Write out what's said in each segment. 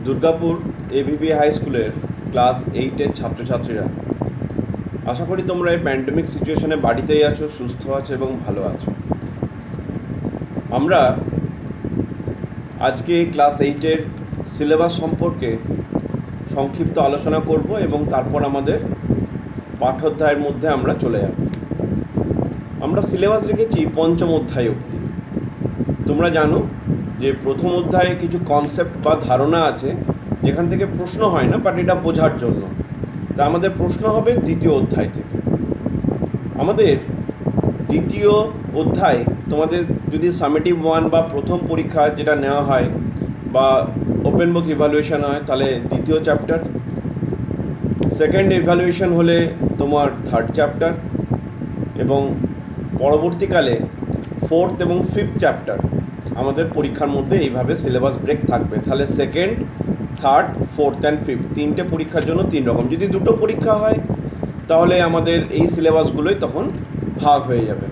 Durgapur এভিবি high স্কুলের class 8-এর ছাত্রছাত্রীরা, আশা করি তোমরা এই প্যান্ডেমিক সিচুয়েশনে বাড়িতেই আছো, সুস্থ আছো এবং ভালো আছো। আমরা আজকে ক্লাস 8-এর সিলেবাস সম্পর্কে সংক্ষিপ্ত আলোচনা করব এবং তারপর আমাদের পাঠ্যোধ্যায়ের মধ্যে আমরা চলে যাব। আমরা সিলেবাস রেখেছি পঞ্চম অধ্যায় অবধি। তোমরা জানো যে প্রথম অধ্যায়ে কিছু কনসেপ্ট বা ধারণা আছে যেখান থেকে প্রশ্ন হয় না, বাট এটা বোঝার জন্য। তা আমাদের প্রশ্ন হবে দ্বিতীয় অধ্যায় থেকে। আমাদের দ্বিতীয় অধ্যায় তোমাদের যদি সামেটিভ 1 বা প্রথম পরীক্ষা যেটা নেওয়া হয় বা ওপেন বুক ইভ্যালুয়েশন হয়, তাহলে দ্বিতীয় চ্যাপ্টার। সেকেন্ড ইভ্যালুয়েশন হলে তোমার থার্ড চ্যাপ্টার, এবং পরবর্তীকালে ফোর্থ এবং ফিফথ চ্যাপ্টার আমাদের পরীক্ষার মধ্যে এইভাবে সিলেবাস ব্রেক থাকবে। তাহলে second, third, fourth and fifth তিনটে পরীক্ষার জন্য 3 রকম। যদি দুটো পরীক্ষা হয় তাহলে আমাদের এই সিলেবাসগুলোই তখন ভাগ হয়ে যাবে।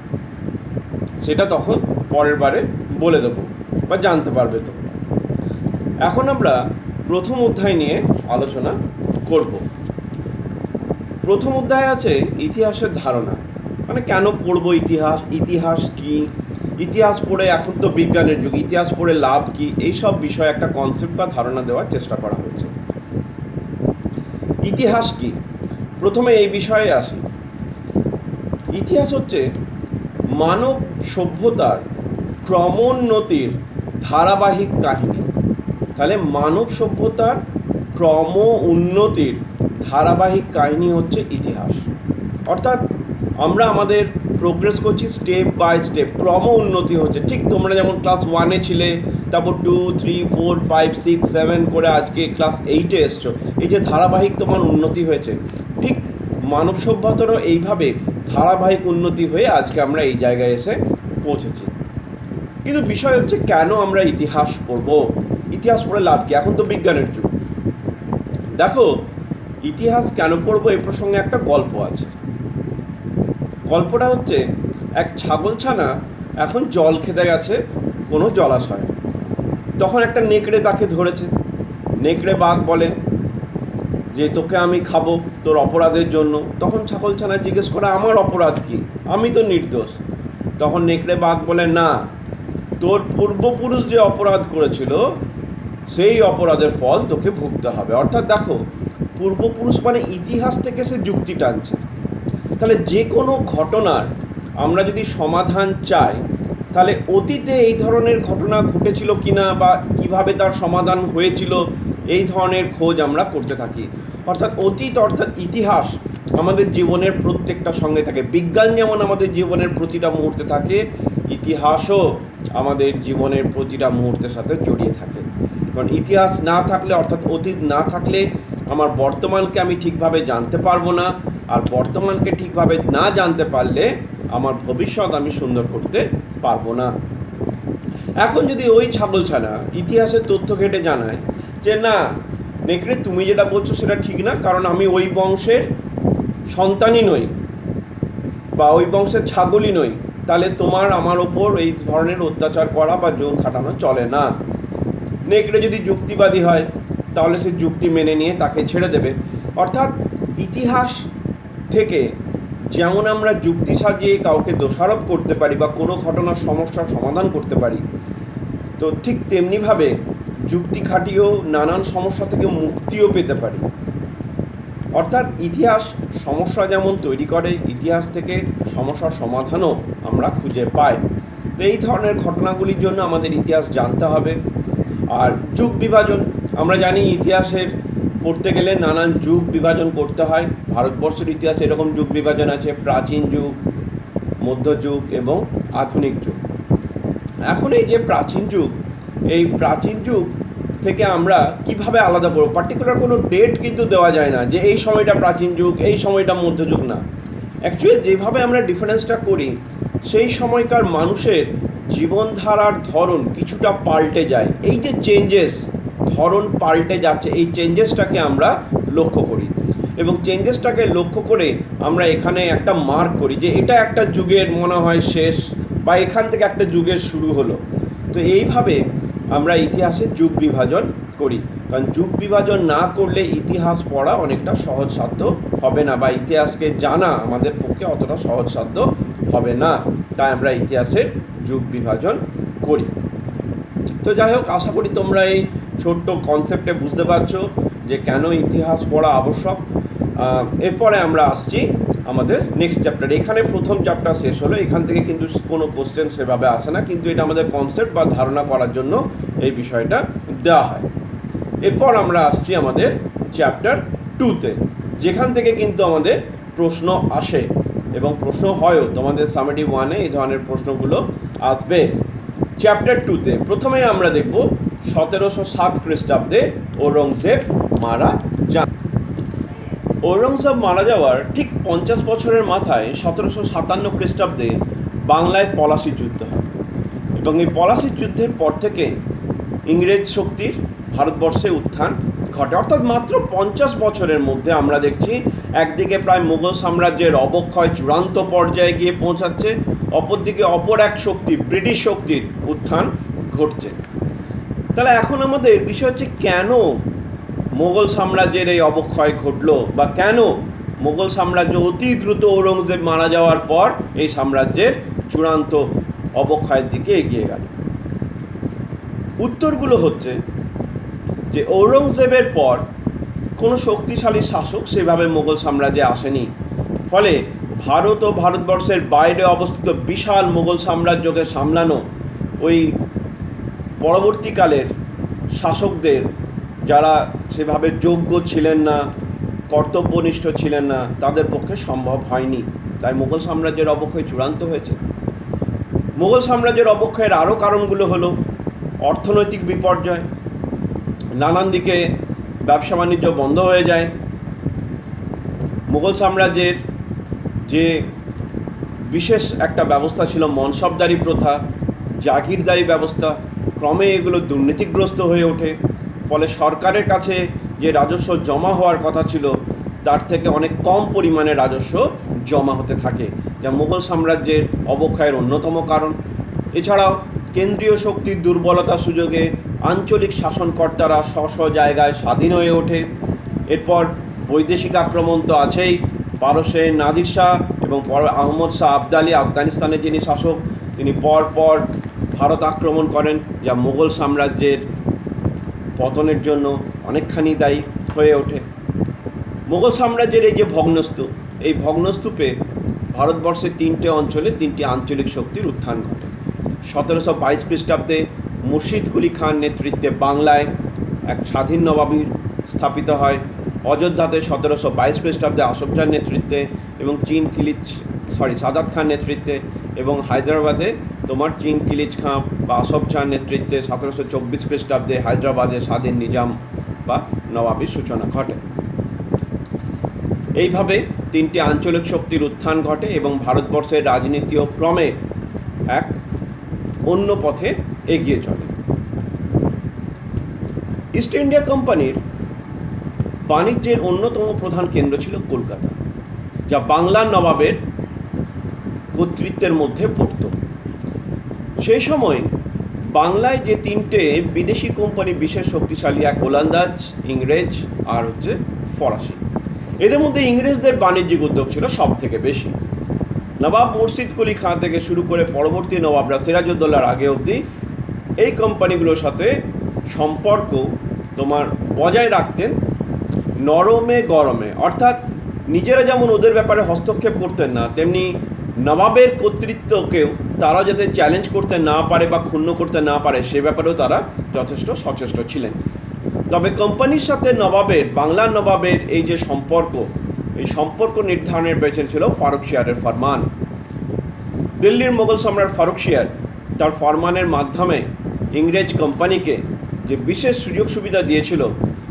সেটা তখন পরের বারে বলে দেবো বা জানতে পারবে তোমরা। এখন আমরা প্রথম অধ্যায় নিয়ে আলোচনা করব। প্রথম অধ্যায় আছে ইতিহাসের ধারণা, মানে কেন পড়বো ইতিহাস, ইতিহাস কি, ইতিহাস পড়ে, এখন তো বিজ্ঞানের যুগ, ইতিহাস পড়ে লাভ কি, এইসব বিষয়ে একটা কনসেপ্ট বা ধারণা দেওয়ার চেষ্টা করা হয়েছে। ইতিহাস কি, প্রথমে এই বিষয়ে আসি। ইতিহাস হচ্ছে মানব সভ্যতার ক্রমোন্নতির ধারাবাহিক কাহিনী। তাহলে মানব সভ্যতার ক্রম উন্নতির ধারাবাহিক কাহিনী হচ্ছে ইতিহাস। অর্থাৎ আমরা আমাদের প্রোগ্রেস করছি স্টেপ বাই স্টেপ, ক্রম উন্নতি হচ্ছে। ঠিক তোমরা যেমন ক্লাস 1-এ ছিলে, তারপর 2, 3, 4, 5, 6, 7 করে আজকে ক্লাস 8-এ এসছো, এই যে ধারাবাহিক তোমার উন্নতি হয়েছে, ঠিক মানব সভ্যতারও এইভাবে ধারাবাহিক উন্নতি হয়ে আজকে আমরা এই জায়গায় এসে পৌঁছেছি। কিন্তু বিষয় হচ্ছে কেন আমরা ইতিহাস পড়বো, ইতিহাস পড়ে লাভ কি? এখন তো বিজ্ঞানের যুগ। দেখো, ইতিহাস কেন পড়বো এই প্রসঙ্গে একটা গল্প আছে। গল্পটা হচ্ছে, এক ছাগলছানা এখন জল খেতে গেছে কোনো জলাশয়ে। তখন একটা নেকড়ে তাকে ধরেছে। নেকড়ে বাঘ বলে যে তোকে আমি খাবো তোর অপরাধের জন্য। তখন ছাগলছানা জিজ্ঞেস করে, আমার অপরাধ কি, আমি তো নির্দোষ। তখন নেকড়ে বাঘ বলে, না, তোর পূর্বপুরুষ যে অপরাধ করেছিল সেই অপরাধের ফল তোকে ভুগতে হবে। অর্থাৎ দেখো, পূর্বপুরুষ মানে ইতিহাস থেকে সে যুক্তি টানছে। তাহলে যে কোনো ঘটনার আমরা যদি সমাধান চাই, তাহলে অতীতে এই ধরনের ঘটনা ঘটেছিল কিনা বা কিভাবে তার সমাধান হয়েছিল, এই ধরনের খোঁজ আমরা করতে থাকি। অর্থাৎ অতীত অর্থাৎ ইতিহাস আমাদের জীবনের প্রত্যেকটা সঙ্গে থাকে। বিজ্ঞান যেমন আমাদের জীবনের প্রতিটা মুহূর্তে থাকে, ইতিহাসও আমাদের জীবনের প্রতিটা মুহূর্তের সাথে জড়িয়ে থাকে। কারণ ইতিহাস না থাকলে, অর্থাৎ অতীত না থাকলে, আমার বর্তমানকে আমি ঠিকভাবে জানতে পারবো না, আর বর্তমানকে ঠিকভাবে না জানতে পারলে আমার ভবিষ্যৎ আমি সুন্দর করতে পারবো না। এখন যদি ওই ছাগলছানা ইতিহাসের তথ্য ঘেটে জানায় যে না নেকড়ে, তুমি যেটা বলছো সেটা ঠিক না, কারণ আমি ওই বংশের সন্তানই নই বা ওই বংশের ছাগলই নই, তাহলে তোমার আমার ওপর এই ধরনের অত্যাচার করা বা জোর খাটানো চলে না। নেকড়ে যদি যুক্তিবাদী হয় তাহলে সে যুক্তি মেনে নিয়ে তাকে ছেড়ে দেবে। অর্থাৎ ইতিহাস থেকে যেমন আমরা যুক্তি সাজিয়ে কাউকে দোষারোপ করতে পারি বা কোনো ঘটনার সমস্যার সমাধান করতে পারি, তো ঠিক তেমনিভাবে যুক্তি খাটিয়েও নানান সমস্যা থেকে মুক্তিও পেতে পারি। অর্থাৎ ইতিহাস সমস্যা যেমন তৈরি করে, ইতিহাস থেকে সমস্যার সমাধানও আমরা খুঁজে পাই। তো এই ধরনের ঘটনাগুলির জন্য আমাদের ইতিহাস জানতে হবে। আর যুগ বিভাজন, আমরা জানি ইতিহাসের পড়তে গেলে নানান যুগ বিভাজন করতে হয়। ভারতবর্ষের ইতিহাসে এরকম যুগ বিভাজন আছে: প্রাচীন যুগ, মধ্যযুগ এবং আধুনিক যুগ। এখন এই যে প্রাচীন যুগ, এই প্রাচীন যুগ থেকে আমরা কিভাবে আলাদা করব? পার্টিকুলার কোনো ডেট কিন্তু দেওয়া যায় না যে এই সময়টা প্রাচীন যুগ, এই সময়টা মধ্যযুগ, না। অ্যাকচুয়ালি যেভাবে আমরা ডিফারেন্সটা করি, সেই সময়কার মানুষের জীবনধারার ধরন কিছুটা পাল্টে যায়। এই যে চেঞ্জেস, ধরন পাল্টে যাচ্ছে, এই চেঞ্জেসটাকে আমরা লক্ষ্য করি এবং চেঞ্জেসটাকে লক্ষ্য করে আমরা এখানে একটা মার্ক করি যে এটা একটা যুগের মনে হয় শেষ বা এখান থেকে একটা যুগের শুরু হলো। তো এইভাবে আমরা ইতিহাসের যুগ বিভাজন করি, কারণ যুগ বিভাজন না করলে ইতিহাস পড়া অনেকটা সহজসাধ্য হবে না, বা ইতিহাসকে জানা আমাদের পক্ষে অতটা সহজসাধ্য হবে না। তাই আমরা ইতিহাসের যুগ বিভাজন করি। তো যাই হোক, আশা করি তোমরা এই ছোট্ট কনসেপ্টে বুঝতে পারছো যে কেন ইতিহাস পড়া আবশ্যক। এরপরে আমরা আসছি আমাদের নেক্সট চ্যাপ্টার। এখানে প্রথম চ্যাপ্টার শেষ হলো। এখান থেকে কিন্তু কোনো কোশ্চেন সেভাবে আসে না, কিন্তু এটা আমাদের কনসেপ্ট বা ধারণা করার জন্য এই বিষয়টা দেওয়া হয়। এরপর আমরা আসছি আমাদের চ্যাপ্টার 2-তে, যেখান থেকে কিন্তু আমাদের প্রশ্ন আসে এবং প্রশ্ন হয়ও। তোমাদের সামেটিভ 1-এ এই ধরনের প্রশ্নগুলো আসবে। চ্যাপ্টার 2-তে প্রথমে আমরা দেখব 1707 খ্রিস্টাব্দে ঔরঙ্গজেব মারা যান। ঔরঙ্গজেব মারা যাওয়ার ঠিক 50 বছরের মাথায় 1757 খ্রিস্টাব্দে বাংলায় পলাশী যুদ্ধ হয়, এবং এই পলাশীর যুদ্ধের পর থেকে ইংরেজ শক্তির ভারতবর্ষে উত্থান ঘটে। অর্থাৎ মাত্র 50 বছরের মধ্যে আমরা দেখছি একদিকে প্রায় মুঘল সাম্রাজ্যের অবক্ষয় চূড়ান্ত পর্যায়ে গিয়ে পৌঁছাচ্ছে, অপরদিকে অপর এক শক্তি ব্রিটিশ শক্তির উত্থান ঘটছে। তাহলে এখন আমাদের বিষয় হচ্ছে কেন মুঘল সাম্রাজ্যের এই অবক্ষয় ঘটলো, বা কেন মুঘল সাম্রাজ্য অতি দ্রুত ঔরঙ্গজেব মারা যাওয়ার পর এই সাম্রাজ্যের চূড়ান্ত অবক্ষয়ের দিকে এগিয়ে গেল। উত্তরগুলো হচ্ছে যে ঔরঙ্গজেবের পর কোনো শক্তিশালী শাসক সেভাবে মুঘল সাম্রাজ্যে আসেনি, ফলে ভারত ও ভারতবর্ষের বাইরে অবস্থিত বিশাল মুঘল সাম্রাজ্যকে সামলানো ওই পরবর্তীকালের শাসকদের, যারা সেভাবে যোগ্য ছিলেন না, কর্তব্যনিষ্ঠ ছিলেন না, তাদের পক্ষে সম্ভব হয়নি। তাই মুঘল সাম্রাজ্যের অবক্ষয় চূড়ান্ত হয়েছে। মুঘল সাম্রাজ্যের অবক্ষয়ের আরও কারণগুলো হলো অর্থনৈতিক বিপর্যয়, নানান দিকে ব্যবসা বাণিজ্য বন্ধ হয়ে যায়, মুঘল সাম্রাজ্যের যে বিশেষ একটা ব্যবস্থা ছিল মনসবদারি প্রথা, জাগিরদারি ব্যবস্থা, ক্রমে এগুলো দুর্নীতিগ্রস্ত হয়ে ওঠে, ফলে সরকারের কাছে যে রাজস্ব জমা হওয়ার কথা ছিল তার থেকে অনেক কম পরিমাণে রাজস্ব জমা হতে থাকে, যা মুঘল সাম্রাজ্যের অবক্ষয়ের অন্যতম কারণ। এছাড়াও কেন্দ্রীয় শক্তির দুর্বলতার সুযোগে আঞ্চলিক শাসনকর্তারা স্ব জায়গায় স্বাধীন হয়ে ওঠে। এরপর বৈদেশিক আক্রমণ তো আছেই, পারস্যের নাদির শাহ এবং পর আহমদ শাহ আবদালি, আফগানিস্তানের যিনি শাসক, তিনি পর ভারত আক্রমণ করেন, যা মুঘল সাম্রাজ্যের পতনের জন্য অনেকখানি দায়ী হয়ে ওঠে। মুঘল সাম্রাজ্যের এই যে ভগ্নস্তূপ, এই ভগ্নস্তূপে ভারতবর্ষের 3টে অঞ্চলে 3টি আঞ্চলিক শক্তির উত্থান ঘটে। 1722 খ্রিস্টাব্দে মুর্শিদ কুলি খান নেতৃত্বে বাংলায় এক স্বাধীন নবাবী স্থাপিত হয়। অযোধ্যাতে 1722 খ্রিস্টাব্দে আসফ জাহর নেতৃত্বে এবং সাদাত খান নেতৃত্বে, এবং হায়দ্রাবাদে তোমার চীন কিলিচ খাঁ বা আসফ জাহর নেতৃত্বে 1724 খ্রিস্টাব্দে হায়দ্রাবাদে স্বাধীন নিজাম বা নবাবীর সূচনা ঘটে। এইভাবে 3টি আঞ্চলিক শক্তির উত্থান ঘটে এবং ভারতবর্ষের রাজনীতিও ক্রমে এক অন্য পথে এগিয়ে চলে। ইস্ট ইন্ডিয়া কোম্পানির বাণিজ্যের অন্যতম প্রধান কেন্দ্র ছিল কলকাতা, যা বাংলার নবাবের কর্তৃত্বের মধ্যে পড়ত। সেই সময় বাংলায় যে 3টে বিদেশি কোম্পানি বিশেষ শক্তিশালী, এক ওলন্দাজ, ইংরেজ আর হচ্ছে ফরাসি। এদের মধ্যে ইংরেজদের বাণিজ্যিক উদ্যোগ ছিল সব থেকে বেশি। নবাব মুর্শিদ কুলি খাঁ থেকে শুরু করে পরবর্তী নবাবরা সিরাজউদ্দৌলার আগে অবধি এই কোম্পানিগুলোর সাথে সম্পর্ক তোমার বজায় রাখতেন নরমে গরমে। অর্থাৎ নিজেরা যেমন ওদের ব্যাপারে হস্তক্ষেপ করতেন না, তেমনি নবাবের কর্তৃত্বকেও তারা যাতে চ্যালেঞ্জ করতে না পারে বা ক্ষুণ্ণ করতে না পারে সে ব্যাপারেও তারা যথেষ্ট সচেষ্ট ছিলেন। তবে কোম্পানির সাথে নবাবের, বাংলার নবাবের এই যে সম্পর্ক, এই সম্পর্ক নির্ধারণের পেছনে ছিল ফারুকশিয়ারের ফরমান। দিল্লির মোগল সম্রাট ফারুকশিয়ার তার ফরমানের মাধ্যমে ইংরেজ কোম্পানিকে যে বিশেষ সুযোগ সুবিধা দিয়েছিল,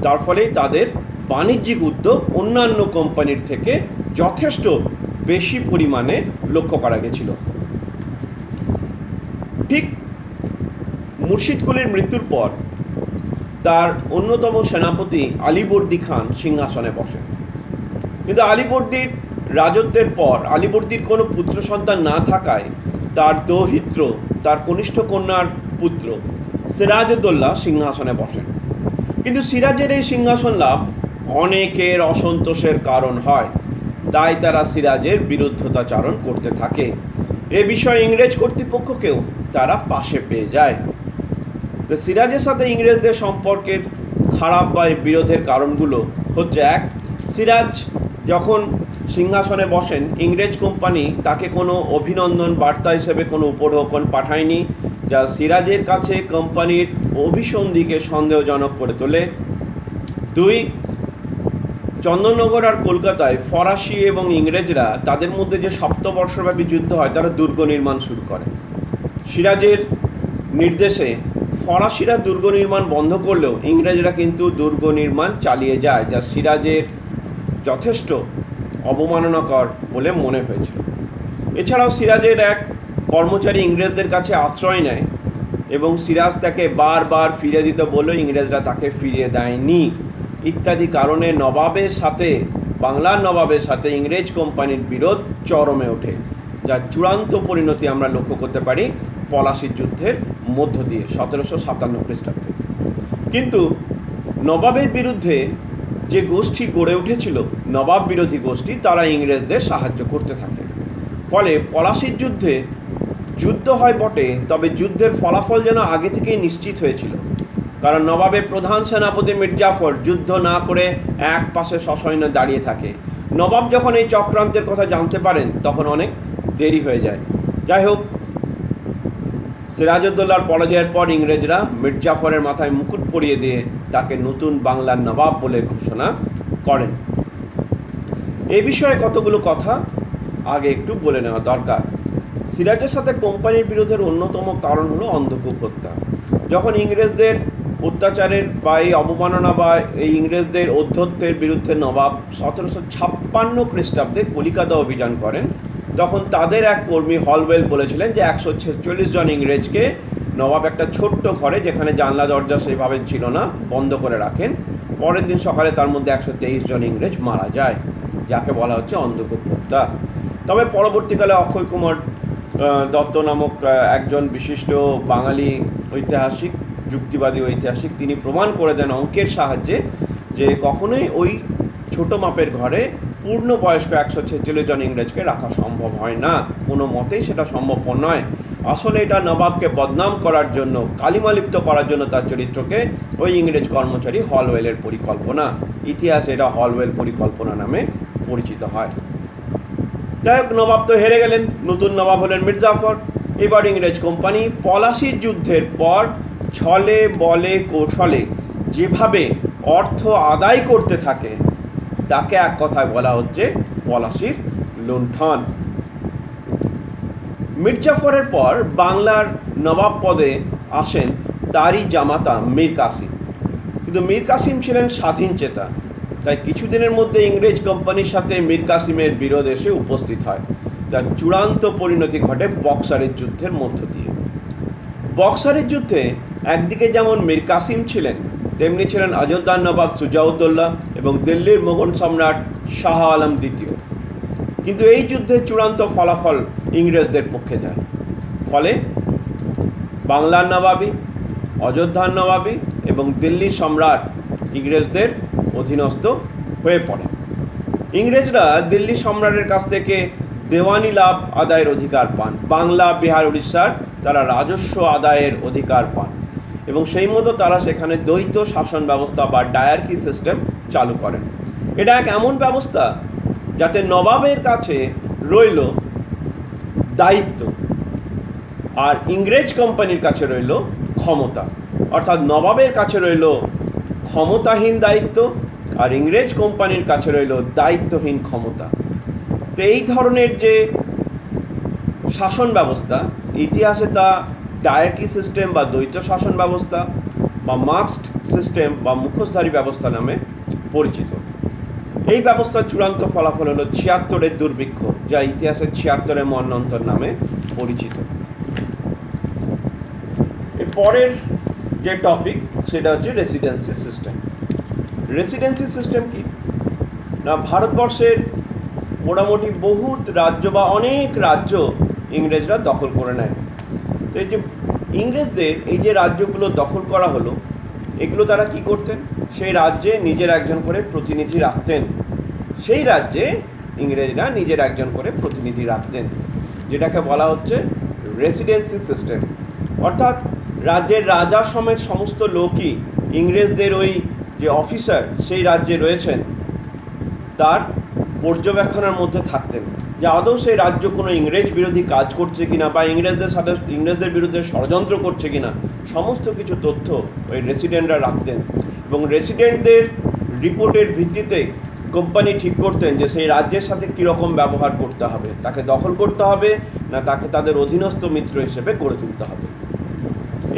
তার ফলেই তাদের বাণিজ্যিক উদ্যোগ অন্যান্য কোম্পানির থেকে যথেষ্ট বেশি পরিমাণে লক্ষ্য করা গেছিল। ঠিক মুর্শিদ কুলির মৃত্যুর পর তার অন্যতম সেনাপতি আলীবর্দী খান সিংহাসনে বসেন, কিন্তু আলীবর্দীর রাজত্বের পর আলীবর্দীর কোনো পুত্র সন্তান না থাকায় তার দৌহিত্র, তার কনিষ্ঠ কন্যার পুত্র সিরাজউদ্দৌলা সিংহাসনে বসেন। কিন্তু সিরাজের এই সিংহাসন লাভ অনেকের অসন্তোষের কারণ হয়, তাই তারা সিরাজের বিরুদ্ধতাচরণ করতে থাকে। এ বিষয়ে ইংরেজ কর্তৃপক্ষকেও তারা পাশে পেয়ে যায়। তো সিরাজের সাথে ইংরেজদের সম্পর্কের খারাপ বা বিরোধের কারণগুলো হচ্ছে, এক, সিরাজ যখন সিংহাসনে বসেন, ইংরেজ কোম্পানি তাকে কোনো অভিনন্দন বার্তা হিসেবে কোনো উপঢৌকন পাঠায়নি, যা সিরাজের কাছে কোম্পানির অভিসন্ধিকে সন্দেহজনক করে তোলে। দুই, চন্দননগর আর কলকাতায় ফরাসি এবং ইংরেজরা তাদের মধ্যে যে সপ্তবর্ষব্যাপী যুদ্ধ হয়, তারা দুর্গ নির্মাণ শুরু করে। সিরাজের নির্দেশে ফরাসিরা দুর্গ নির্মাণ বন্ধ করলেও ইংরেজরা কিন্তু দুর্গ নির্মাণ চালিয়ে যায়, যা সিরাজের যথেষ্ট অবমাননাকর বলে মনে হয়েছিল। এছাড়াও সিরাজের এক কর্মচারী ইংরেজদের কাছে আশ্রয় নেয় এবং সিরাজ তাকে বারবার ফিরিয়ে দিতে বললেও ইংরেজরা তাকে ফিরিয়ে দেয়নি ইত্যাদি কারণে নবাবের সাথে, বাংলার নবাবের সাথে ইংরেজ কোম্পানির বিরোধ চরমে ওঠে, যার চূড়ান্ত পরিণতি আমরা লক্ষ্য করতে পারি পলাশির যুদ্ধের মধ্য দিয়ে 1757 খ্রিস্টাব্দে। কিন্তু নবাবের বিরুদ্ধে যে গোষ্ঠী গড়ে উঠেছিল, নবাব বিরোধী গোষ্ঠী, তারা ইংরেজদের সাহায্য করতে থাকে। ফলে পলাশির যুদ্ধে যুদ্ধ হয় বটে, তবে যুদ্ধের ফলাফল যেন আগে থেকেই নিশ্চিত হয়েছিল। কারণ নবাবের প্রধান সেনাপতি মির্জাফর যুদ্ধ না করে এক পাশে সসৈন্য দাঁড়িয়ে থাকে। নবাব যখন এই চক্রান্তের কথা জানতে পারেন, তখন অনেক দেরি হয়ে যায়। যাই হোক, সিরাজউদ্দৌলার পরাজয়ের পর ইংরেজরা মির্জাফরের মাথায় মুকুট পরিয়ে দিয়ে তাকে নতুন বাংলার নবাব বলে ঘোষণা করেন। এই বিষয়ে কতগুলো কথা আগে একটু বলে নেওয়া দরকার। সিরাজের সাথে কোম্পানির বিরোধের অন্যতম কারণ হলো অন্ধকূপ হত্যা। যখন ইংরেজদের অত্যাচারের বা এই অবমাননা বা এই ইংরেজদের ঔদ্ধত্যের বিরুদ্ধে নবাব 1756 খ্রিস্টাব্দে কলিকাতা অভিযান করেন, তখন তাদের এক কর্মী হলওয়েল বলেছিলেন যে 146 জন ইংরেজকে নবাব একটা ছোট্ট ঘরে, যেখানে জানলা দরজা সেইভাবে ছিল না, বন্ধ করে রাখেন। পরের দিন সকালে তার মধ্যে 123 জন ইংরেজ মারা যায়, যাকে বলা হচ্ছে অন্ধকূপ হত্যা। তবে পরবর্তীকালে অক্ষয় কুমার দত্ত নামক একজন বিশিষ্ট বাঙালি ঐতিহাসিক, যুক্তিবাদী ঐতিহাসিক, তিনি প্রমাণ করে দেন অঙ্কের সাহায্যে যে কখনোই ওই ছোট মাপের ঘরে পূর্ণবয়স্ক 146 জন ইংরেজকে রাখা সম্ভব হয় না, কোনো মতেই সেটা সম্ভব নয়। আসলে এটা নবাবকে বদনাম করার জন্য, কালিমালিপ্ত করার জন্য তার চরিত্রকে ওই ইংরেজ কর্মচারী হলওয়েলের পরিকল্পনা, ইতিহাসে এটা হলওয়েল পরিকল্পনা নামে পরিচিত হয়। যাই হোক, নবাব তো হেরে গেলেন, নতুন নবাব হলেন মির্জাফর। এবার ইংরেজ কোম্পানি পলাশির যুদ্ধের পর ছলে বলে কৌশলে যেভাবে অর্থ আদায় করতে থাকে, তাকে এক কথায় বলা হচ্ছে পলাশির লুণ্ঠন। মির্জাফরের পর বাংলার নবাব পদে আসেন তারই জামাতা মীর কাসিম। কিন্তু মীর কাসিম ছিলেন স্বাধীনচেতা, তাই কিছুদিনের মধ্যে ইংরেজ কোম্পানির সাথে মীর কাসিমের বিরোধ এসে উপস্থিত হয়, যার চূড়ান্ত পরিণতি ঘটে বক্সারের যুদ্ধের মধ্য দিয়ে। বক্সারের যুদ্ধে একদিকে যেমন মীর কাসিম ছিলেন, তেমনি ছিলেন অযোধ্যার নবাব সুজাউদ্দৌলা এবং দিল্লির মোগল সম্রাট শাহ আলম দ্বিতীয়। কিন্তু এই যুদ্ধের চূড়ান্ত ফলাফল ইংরেজদের পক্ষে যায়। ফলে বাংলার নবাবী, অযোধ্যার নবাবী এবং দিল্লির সম্রাট ইংরেজদের অধীনস্থ হয়ে পড়ে। ইংরেজরা দিল্লি সম্রাটের কাছ থেকে দেওয়ানি লাভ আদায়ের অধিকার পান, বাংলা, বিহার, উড়িষ্যার তারা রাজস্ব আদায়ের অধিকার পান এবং সেই মতো তারা সেখানে দ্বৈত শাসন ব্যবস্থা বা ডায়ার্কি সিস্টেম চালু করেন। এটা এক এমন ব্যবস্থা যাতে নবাবের কাছে রইল দায়িত্ব আর ইংরেজ কোম্পানির কাছে রইল ক্ষমতা, অর্থাৎ নবাবের কাছে রইল ক্ষমতাহীন দায়িত্ব আর ইংরেজ কোম্পানির কাছে রইল দায়িত্বহীন ক্ষমতা। তো এই ধরনের যে শাসন ব্যবস্থা, ইতিহাসে তা ডায়ার্কি সিস্টেম বা দ্বৈত শাসন ব্যবস্থা বা মাস্কড সিস্টেম বা মুখোশধারী ব্যবস্থা নামে পরিচিত। এই ব্যবস্থার চূড়ান্ত ফলাফল হলো 76-এর দুর্ভিক্ষ, যা ইতিহাসের 76-এর মন্বন্তর নামে পরিচিত। এর পরের যে টপিক সেটা হচ্ছে রেসিডেন্সি সিস্টেম। রেসিডেন্সি সিস্টেম কি না, ভারতবর্ষের মোটামুটি বহুত রাজ্য বা অনেক রাজ্য ইংরেজরা দখল করে নেয়। তো এই যে ইংরেজদের এই যে রাজ্যগুলো দখল করা হলো, এগুলো তারা কি করতেন, সেই রাজ্যে নিজের একজন করে প্রতিনিধি রাখতেন। সেই রাজ্যে ইংরেজরা নিজের একজন করে প্রতিনিধি রাখতেন, যেটাকে বলা হচ্ছে রেসিডেন্সি সিস্টেম। অর্থাৎ রাজ্যের রাজা সমেত সমস্ত লোকই ইংরেজদের ওই যে অফিসার সেই রাজ্যে রয়েছেন তার পর্যবেক্ষণের মধ্যে থাকতেন, যে আদৌ সেই রাজ্য কোনো ইংরেজ বিরোধী কাজ করছে কিনা বা ইংরেজদের বিরুদ্ধে ষড়যন্ত্র করছে কিনা, সমস্ত কিছু তথ্য ওই রেসিডেন্টরা রাখতেন। এবং রেসিডেন্টদের রিপোর্টের ভিত্তিতে কোম্পানি ঠিক করতেন যে সেই রাজ্যের সাথে কীরকম ব্যবহার করতে হবে, তাকে দখল করতে হবে না তাকে তাদের অধীনস্থ মিত্র হিসেবে গড়ে তুলতে হবে।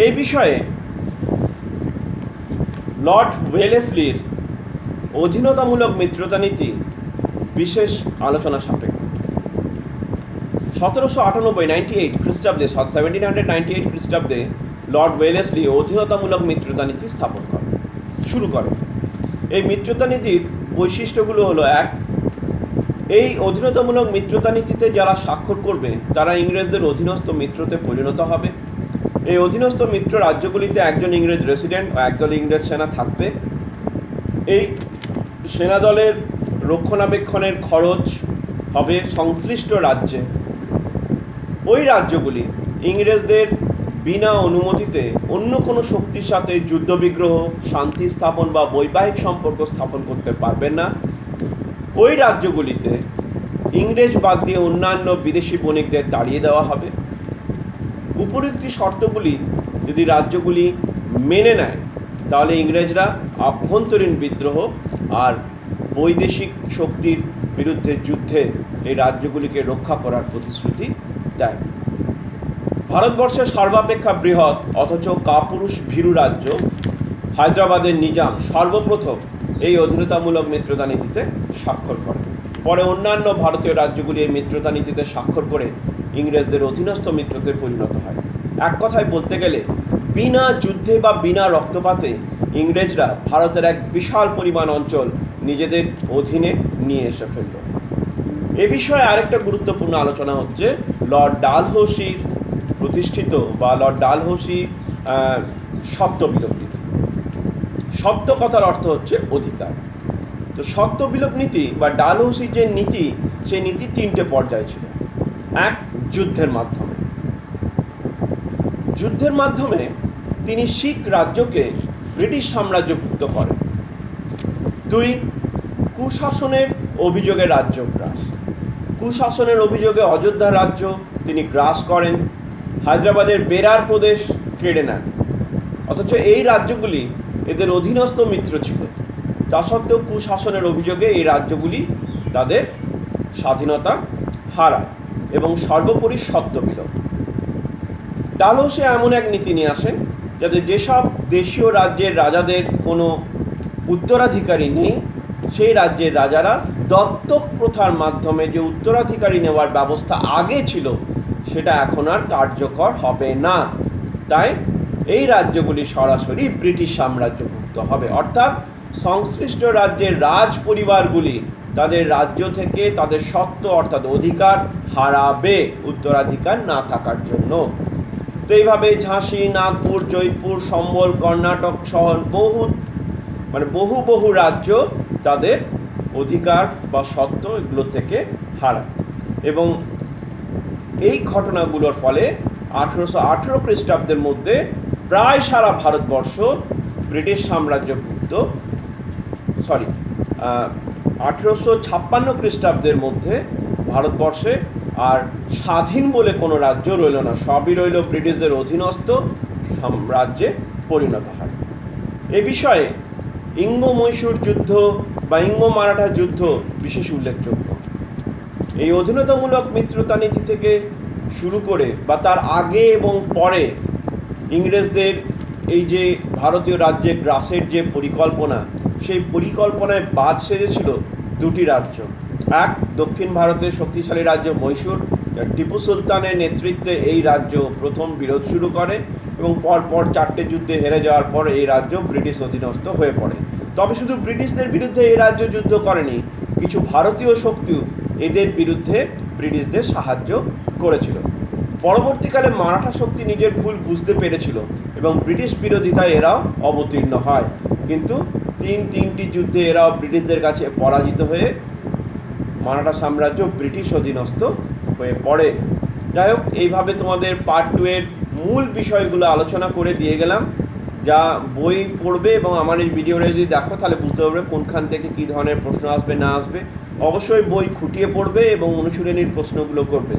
এই বিষয়ে লর্ড ওয়েলেসলির অধীনতামূলক মিত্রতা নীতি বিশেষ আলোচনা সাপেক্ষ। 1798 খ্রিস্টাব্দে 1798 খ্রিস্টাব্দে লর্ড ওয়েলেসলি অধীনতামূলক মিত্রতা নীতি স্থাপন শুরু করেন। এই মিত্রতা নীতির বৈশিষ্ট্যগুলো হলো: 1, এই অধীনতামূলক মিত্রতা নীতিতে যারা স্বাক্ষর করবে তারা ইংরেজদের অধীনস্থ মিত্রতে পরিণত হবে। এই অধীনস্থ মিত্র রাজ্যগুলিতে একজন ইংরেজ রেসিডেন্ট ও একদল ইংরেজ সেনা থাকবে। এই সেনাদলের রক্ষণাবেক্ষণের খরচ হবে সংশ্লিষ্ট রাজ্যে। ওই রাজ্যগুলি ইংরেজদের বিনা অনুমতিতে অন্য কোনো শক্তির সাথে যুদ্ধবিগ্রহ, শান্তি স্থাপন বা বৈবাহিক সম্পর্ক স্থাপন করতে পারবেন না। ওই রাজ্যগুলিতে ইংরেজ বাদ দিয়ে অন্যান্য বিদেশি বণিকদের তাড়িয়ে দেওয়া হবে। উপরোক্ত শর্তগুলি যদি রাজ্যগুলি মেনে নেয় তাহলে ইংরেজরা আভ্যন্তরীণ বিদ্রোহ আর বৈদেশিক শক্তির বিরুদ্ধে যুদ্ধে এই রাজ্যগুলিকে রক্ষা করার প্রতিশ্রুতি দেয়। ভারতবর্ষের সর্বাপেক্ষা বৃহৎ অথচ কাপুরুষ ভীরু রাজ্য হায়দ্রাবাদের নিজাম সর্বপ্রথম এই অধীনতামূলক মিত্রতা নীতিতে স্বাক্ষর করে। পরে অন্যান্য ভারতীয় রাজ্যগুলি এই মিত্রতা নীতিতে স্বাক্ষর করে ইংরেজদের অধীনস্থ মিত্রতে পরিণত হয়। এক কথায় বলতে গেলে বিনা যুদ্ধে বা বিনা রক্তপাতে ইংরেজরা ভারতের এক বিশাল পরিমাণ অঞ্চল নিজেদের অধীনে নিয়ে এসে ফেলল। এ বিষয়ে আরেকটা গুরুত্বপূর্ণ আলোচনা হচ্ছে লর্ড ডালহৌসির প্রতিষ্ঠিত বা লর্ড ডালহৌসি সত্ত্ব বিলোপ নীতি। সত্ত্ব কথার অর্থ হচ্ছে অধিকার। তো সত্ত্ব বিলোপ নীতি বা ডালহৌসির যে নীতি, সেই নীতি 3টে পর্যায় ছিল। 1, যুদ্ধের মাধ্যমে তিনি শিখ রাজ্যকে ব্রিটিশ সাম্রাজ্যভুক্ত করেন। 2, কুশাসনের অভিযোগে রাজ্য গ্রাস। কুশাসনের অভিযোগে অযোধ্যা রাজ্য তিনি গ্রাস করেন, হায়দ্রাবাদের বেরার প্রদেশ কেড়ে নেন। অথচ এই রাজ্যগুলি এদের অধীনস্থ মিত্র ছিল, তা সত্ত্বেও কুশাসনের অভিযোগে এই রাজ্যগুলি তাদের স্বাধীনতা হারায় এবং সর্বোপরি সত্ত্ব বিলোপ। ডালহৌসি এমন এক নীতি নিয়ে আসেন যাতে যেসব দেশীয় রাজ্যের রাজাদের কোনো উত্তরাধিকারী নেই, সেই রাজ্যের রাজারা দত্তক প্রথার মাধ্যমে যে উত্তরাধিকারী নেওয়ার ব্যবস্থা আগে ছিল সেটা এখন আর কার্যকর হবে না। তাই এই রাজ্যগুলি সরাসরি ব্রিটিশ সাম্রাজ্যভুক্ত হবে, অর্থাৎ সংশ্লিষ্ট রাজ্যের রাজ পরিবারগুলি তাদের রাজ্য থেকে তাদের সত্ত্ব অর্থাৎ অধিকার হারাবে উত্তরাধিকার না থাকার জন্য। তো এইভাবে ঝাঁসি, নাগপুর, জয়পুর, সম্বল, কর্ণাটক সহ বহু রাজ্য তাদের অধিকার বা সত্ত্ব এগুলো থেকে হারায়। এবং এই ঘটনাগুলোর ফলে 1818 খ্রিস্টাব্দের মধ্যে প্রায় সারা ভারতবর্ষ ব্রিটিশ সাম্রাজ্যভুক্ত 1856 খ্রিস্টাব্দের মধ্যে ভারতবর্ষে আর স্বাধীন বলে কোনো রাজ্য রইল না, সবই রইল ব্রিটিশদের অধীনস্থ সাম্রাজ্যে পরিণত হয়। এ বিষয়ে ইঙ্গ-মহীশূর যুদ্ধ বা ইঙ্গ-মারাঠা যুদ্ধ বিশেষ উল্লেখযোগ্য। এই অধীনতামূলক মিত্রতা নীতি থেকে শুরু করে বা তার আগে এবং পরে ইংরেজদের এই যে ভারতীয় রাজ্যে গ্রাসের যে পরিকল্পনা, সেই পরিকল্পনায় বাদ সেজেছিল 2টি রাজ্য। 1, দক্ষিণ ভারতের শক্তিশালী রাজ্য মহীশূর, টিপু সুলতানের নেতৃত্বে এই রাজ্য প্রথম বিরোধ শুরু করে এবং পরপর 4টে যুদ্ধে হেরে যাওয়ার পর এই রাজ্য ব্রিটিশ অধীনস্থ হয়ে পড়ে। তবে শুধু ব্রিটিশদের বিরুদ্ধে এই রাজ্য যুদ্ধ করেনি, কিছু ভারতীয় শক্তিও এদের বিরুদ্ধে ব্রিটিশদের সাহায্য করেছিল। পরবর্তীকালে মারাঠা শক্তি নিজের ভুল বুঝতে পেরেছিল এবং ব্রিটিশ বিরোধিতায় এরাও অবতীর্ণ হয়, কিন্তু তিনটি যুদ্ধে এরাও ব্রিটিশদের কাছে পরাজিত হয়ে মারাঠা সাম্রাজ্য ব্রিটিশ অধীনস্থ হয়ে পড়ে। যাই হোক, এইভাবে তোমাদের পার্ট 2 এর মূল বিষয়গুলো আলোচনা করে দিয়ে গেলাম। যা বই পড়বে এবং আমার এই ভিডিওটা যদি দেখো তাহলে বুঝতে পারবে কোনখান থেকে কী ধরনের প্রশ্ন আসবে না আসবে। অবশ্যই বই খুঁটিয়ে পড়বে এবং অনুশীলনীর প্রশ্নগুলো করবে।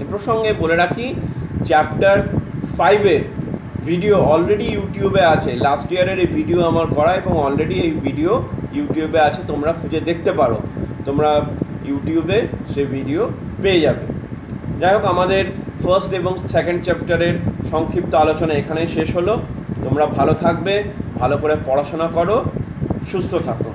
এ প্রসঙ্গে বলে রাখি, চ্যাপ্টার 5-এর ভিডিও অলরেডি ইউটিউবে আছে। লাস্ট ইয়ারের এই ভিডিও আমার করা এবং অলরেডি এই ভিডিও ইউটিউবে আছে, তোমরা খুঁজে দেখতে পারো, তোমরা ইউটিউবে সে ভিডিও পেয়ে যাবে। যাই হোক, আমাদের ফার্স্ট এবং সেকেন্ড চ্যাপ্টারের সংক্ষিপ্ত আলোচনা এখানেই শেষ হলো। তোমরা ভালো থাকবে, ভালো করে পড়াশোনা করো, সুস্থ থাকো।